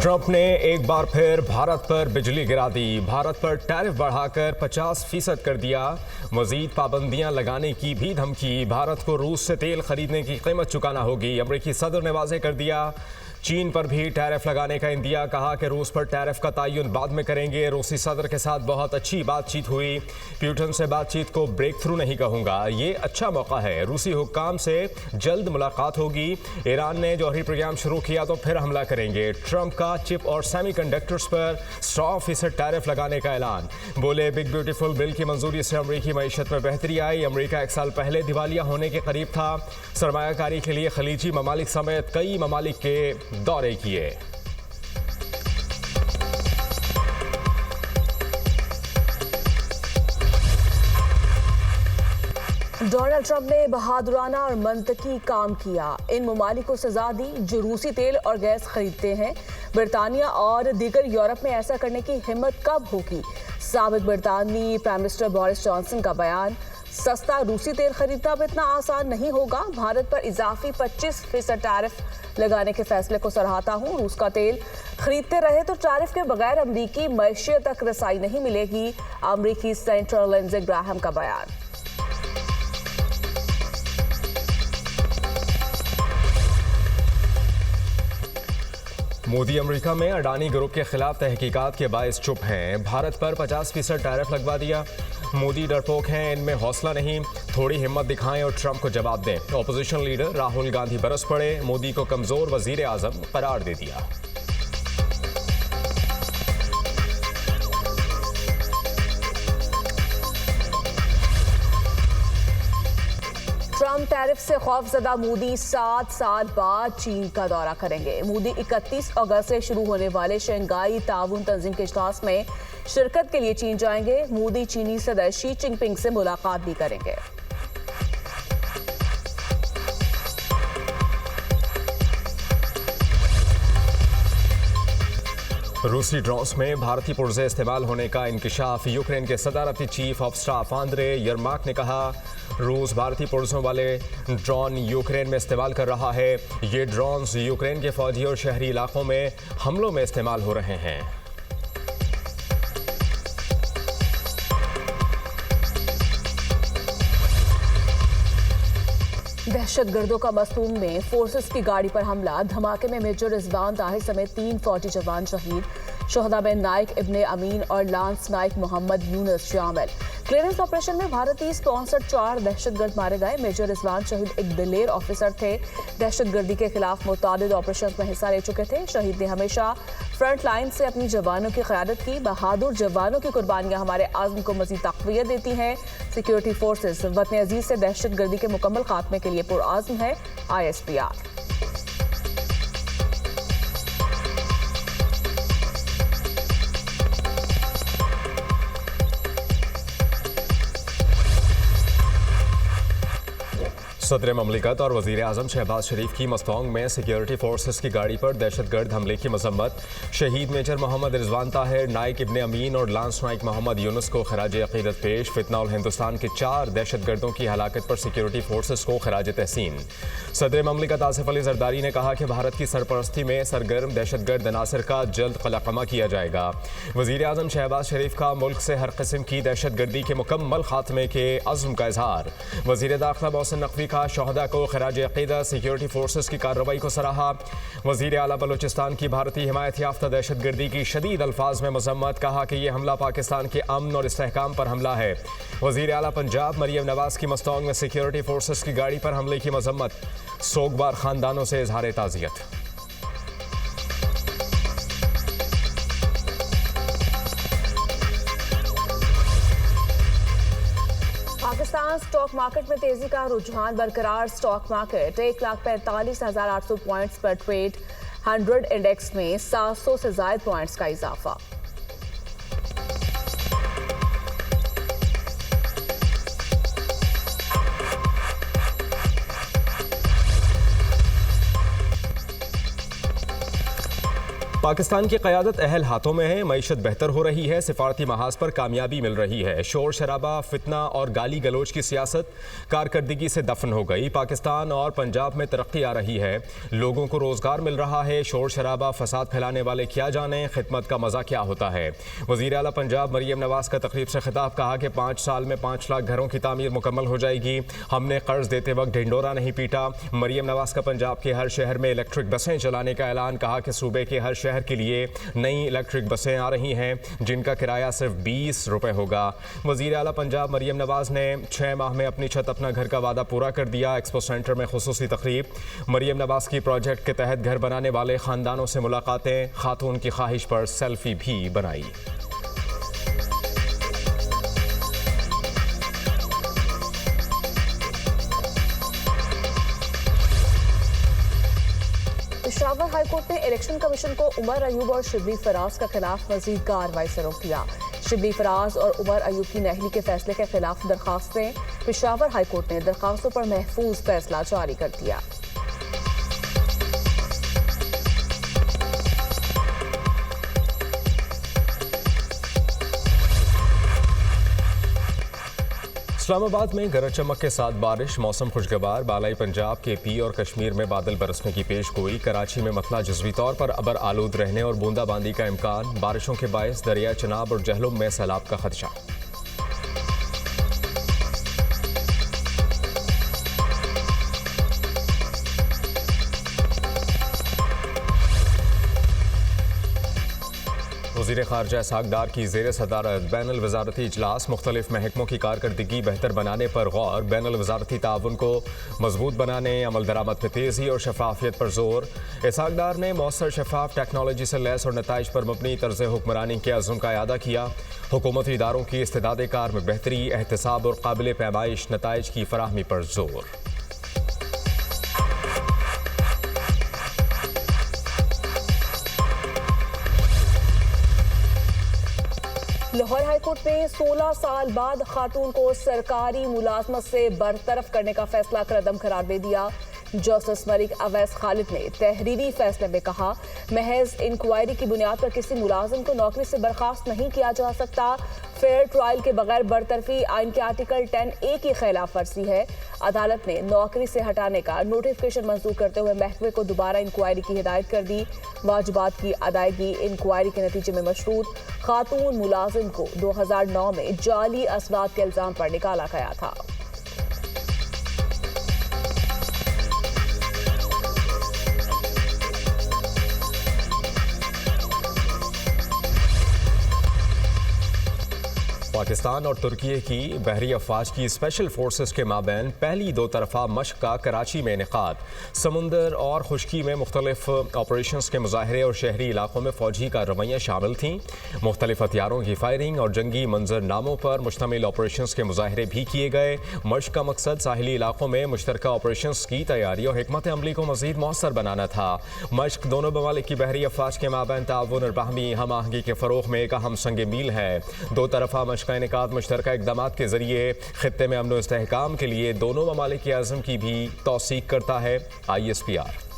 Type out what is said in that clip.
Trump ने एक बार फिर भारत पर बिजली गिरा दी। भारत पर टैरिफ बढ़ाकर 50% कर दिया। मजीद पाबंदियां लगाने की भी धमकी। भारत को रूस से तेल खरीदने की कीमत चुकाना होगी। अमेरिकी सदर ने वाज़ेह कर दिया। चीन पर भी टैरिफ लगाने का इंदिया। कहा कि रूस पर टैरिफ का तयन बाद में करेंगे। रूसी सदर के साथ बहुत अच्छी बातचीत हुई। प्यूटन से बातचीत को ब्रेक थ्रू नहीं कहूँगा, ये अच्छा मौका है। रूसी हुक्काम से जल्द मुलाकात होगी। ईरान ने जौहरी प्रोग्राम शुरू किया तो फिर हमला करेंगे। ट्रंप का चिप और सेमीकंडक्टर्स पर 100% टैरिफ लगाने का ऐलान। बोले बिग ब्यूटीफुल बिल की मंजूरी से अमरीकी मईशत में बेहतरी आई। अमरीका एक साल पहले दिवालिया होने के करीब था। सरमायाकारी के लिए खलीजी ममालिक समेत कई ममालिक के दौरे किए। डोनाल्ड ट्रंप ने बहादुराना और मंतकी काम किया। इन ममालिक को सजा दी जो रूसी तेल और गैस खरीदते हैं। बरतानिया और दीगर यूरोप में ऐसा करने की हिम्मत कब होगी? साबिक बरतानवी प्राइम मिनिस्टर बोरिस जॉनसन का बयान। सस्ता रूसी तेल खरीदना अब इतना आसान नहीं होगा। भारत पर इजाफी 25% टैरिफ लगाने के फैसले को सराहता हूँ। रूस का तेल खरीदते रहे तो टैरिफ के बगैर अमरीकी मईशत तक रसाई नहीं मिलेगी। अमरीकी सेनेटर लिंडसे ग्राहम का बयान। मोदी अमेरिका में अडानी ग्रुप के खिलाफ तहकीकात के बायस चुप हैं। भारत पर 50% टैरिफ लगवा दिया। मोदी डरपोक हैं, इनमें हौसला नहीं। थोड़ी हिम्मत दिखाएं और ट्रंप को जवाब दें। ऑपोजिशन लीडर राहुल गांधी बरस पड़े। मोदी को कमजोर वजीर आजम करार दे दिया। ट्रंप टैरिफ से खौफजदा। मोदी 7 साल बाद चीन का दौरा करेंगे। मोदी 31 अगस्त से शुरू होने वाले शंघाई ताउन तंजीम के इजलास में शिरकत के लिए चीन जाएंगे। मोदी चीनी सदर शी जिनपिंग से मुलाकात भी करेंगे। रूसी ड्रोन्स में भारतीय पुर्जे इस्तेमाल होने का इंकिशाफ। यूक्रेन के सदारती chief of staff Andriy Yermak ने कहा, रूस भारतीय पुर्जों वाले ड्रोन यूक्रेन में इस्तेमाल कर रहा है। ये ड्रोन्स यूक्रेन के फौजी और शहरी इलाकों में हमलों में इस्तेमाल हो रहे हैं। दहशतगर्दों का मस्तूम में फोर्सेस की गाड़ी पर हमला। धमाके में मेजर रिजवान ताहिर समेत 3 फौजी जवान शहीद। शोहदा में नाइक इब्ने अमीन और लांस नाइक मोहम्मद यूनुस शामिल। क्लियरेंस ऑपरेशन में भारतीय स्पॉन्सर्ड 4 दहशतगर्द मारे गए। मेजर रिजवान शहीद एक दिलेर ऑफिसर थे। दहशतगर्दी के खिलाफ मुतादिद ऑपरेशन में हिस्सा ले चुके थे। शहीद ने हमेशा फ्रंट लाइन से अपनी जवानों की क़यादत की। बहादुर जवानों की कुर्बानियां हमारे आज़म को मज़ीद तक़वियत देती हैं। सिक्योरिटी फोर्सेस वतन अजीज से दहशतगर्दी के मुकम्मल खात्मे के लिए पुरआज़्म है। ISPR। सदर ममलिकत और वज़ीर आज़म शहबाज शरीफ की मस्तोंग में सिक्योरिटी फोर्सेस की गाड़ी पर दहशतगर्द हमले की मजम्मत। शहीद मेजर मोहम्मद रिजवान ताहिर, नाइक इब्ने अमीन और लांस नाइक मोहम्मद यूनुस को खराज अक़ीदत पेश। फितना और हिंदुस्तान के 4 दहशतगर्दों की हलाकत पर सिक्योरिटी फोर्सेस को खराज तहसीन। सदर ममलिकत आसिफ अली जरदारी ने कहा कि भारत की सरपरस्ती में सरगर्म दहशतगर्द अनासर का जल्द कलाकमा किया जाएगा। वज़ीर आज़म शहबाज शरीफ का मुल्क से हर किस्म की दहशतगर्दी के मुकम्मल खात्मे के अज़्म का इजहार। वज़ीर दाखिला मोहसिन नकवी का शोहदा को खराज अक़ीदत। सिक्योरिटी फोर्सेस की कार्रवाई को सराहा। वज़ीर आला बलूचिस्तान की भारतीय हिमायत याफ्ता दहशतगर्दी की शदीद अल्फाज में मजम्मत। कहा कि यह हमला पाकिस्तान के अमन और इस्तेहकाम पर हमला है। वज़ीर आला पंजाब मरियम नवाज की मस्तोंग में सिक्योरिटी फोर्सेस की गाड़ी पर हमले की मजम्मत। सोगवार खानदानों से इजहार ताज़ियत। पाकिस्तान स्टॉक मार्केट में तेजी का रुझान बरकरार। स्टॉक मार्केट 1,45,800 पॉइंट्स पर ट्रेड। 100 इंडेक्स में 700 से ज्यादा पॉइंट्स का इजाफा। पाकिस्तान की क़यादत अहल हाथों में है, मईशत बेहतर हो रही है, सिफारती महाज पर कामयाबी मिल रही है। शोर शराबा, फितना और गाली गलोच की सियासत कारकर्दगी से दफन हो गई। पाकिस्तान और पंजाब में तरक्की आ रही है, लोगों को रोज़गार मिल रहा है। शोर शराबा, फसाद फैलाने वाले क्या जाने खिदमत का मज़ा क्या होता है। वज़ीर आला पंजाब मरियम नवाज़ का तकरीब से खिताब, कहा कि 5 साल में 5 लाख घरों की तामीर मुकम्मल हो जाएगी। हमने कर्ज देते वक्त ढिंडोरा नहीं पीटा। मरियम नवाज़ का पंजाब के हर शहर में इलेक्ट्रिक बसें चलाने का ऐलान, कहा कि सूबे के हर शहर के लिए नई इलेक्ट्रिक बसें आ रही हैं जिनका किराया सिर्फ 20 रुपए होगा। वज़ीर आला पंजाब मरियम नवाज़ ने 6 माह में अपनी छत अपना घर का वादा पूरा कर दिया। एक्सपो सेंटर में खुसूसी तकरीब, मरियम नवाज़ की प्रोजेक्ट के तहत घर बनाने वाले ख़ानदानों से मुलाकातें, खातून की ख्वाहिश पर सेल्फी भी बनाई। पेशावर हाईकोर्ट ने इलेक्शन कमीशन को उमर अयूब और शिबली फराज के खिलाफ मजीद कार्रवाई से रोक दिया। शिबली फराज और उमर अयूब की नहली के फैसले के खिलाफ दरखास्तें, पेशावर हाईकोर्ट ने दरखास्तों पर महफूज फैसला जारी कर दिया। इस्लामाबाद में गरज चमक के साथ बारिश, मौसम खुशगवार। बालाई पंजाब, KP और कश्मीर में बादल बरसने की पेशगोई। कराची में मतला जज़वी तौर पर अबर आलूद रहने और बूंदाबांदी का इम्कान। बारिशों के बायस दरिया चनाब और जहलुम में सैलाब का खदशा। वज़ीर ख़ारजा इसहाक़ डार की ज़ेर सदारत बैनुल वज़ारती इजलास, मुख्तलिफ महकमों की कारकर्दगी बेहतर बनाने पर गौर। बैनुल वज़ारती ताउन को मजबूत बनाने, अमल दरामद में तेज़ी और शफाफियत पर जोर। इसहाक़ डार ने मौसर शफाफ टेक्नोलॉजी से लैस और नताइज पर मबनी तर्ज़ हुक्मरानी के अज़्म का अदा किया। हुकूमती इदारों की इस्तेदाद कार में बेहतरी, एहतसाब और काबिल पैमाइश नताइज की फराहमी पर जोर। लाहौर हाईकोर्ट ने 16 साल बाद खातून को सरकारी मुलाजमत से बरतरफ करने का फैसला कदम करार दे दिया। जस्टिस मलिक अवैस खालिद ने तहरीरी फैसले में कहा, महज इंक्वायरी की बुनियाद पर किसी मुलाजिम को नौकरी से बर्खास्त नहीं किया जा सकता। फेयर ट्रायल के बगैर बरतरफी आइन के आर्टिकल 10A की खिलाफ वर्जी है। अदालत ने नौकरी से हटाने का नोटिफिकेशन मंजूर करते हुए महकमे को दोबारा इंक्वायरी की हिदायत कर दी। वाजिबात की अदायगी इंक्वायरी के नतीजे में मशरूत। खातून मुलाजिम को 2009 में जाली असवाद के इल्जाम पर निकाला गया था। पाकिस्तान और तुर्की की बहरी अफवाज की स्पेशल फोर्सेस के माबैन पहली 2 तरफ़ा मशक का कराची में इनेकाद। समुंदर और खुश्की में मुख्तलिफ ऑपरेशंस के मुजाहरे और शहरी इलाकों में फ़ौजी कार्रवाइयाँ शामिल थीं। मुख्तलिफ हथियारों की फायरिंग और जंगी मंजरनामों पर मुश्तमिल ऑपरेशंस के मुजाहरे भी किए गए। मशक का मकसद साहिली इलाकों में मुश्तरका ऑपरेशंस की तैयारी और हिकमत अमली को मज़ीद मौसर बनाना था। मशक दोनों ममालिक की बहरी अफवाज के माबैन ताउन और बाहमी हम आहंगी के फ़रोग़ में एक अहम संग मील है। 2 तरफ़ा मशक का इनेकाद मुश्तरका इक़दामात के ज़रिए ख़ित्ते में अमन व इस्तेहकाम के लिए दोनों ममालिक के अज़्म की भी तौसीक़ करता है। ISPR।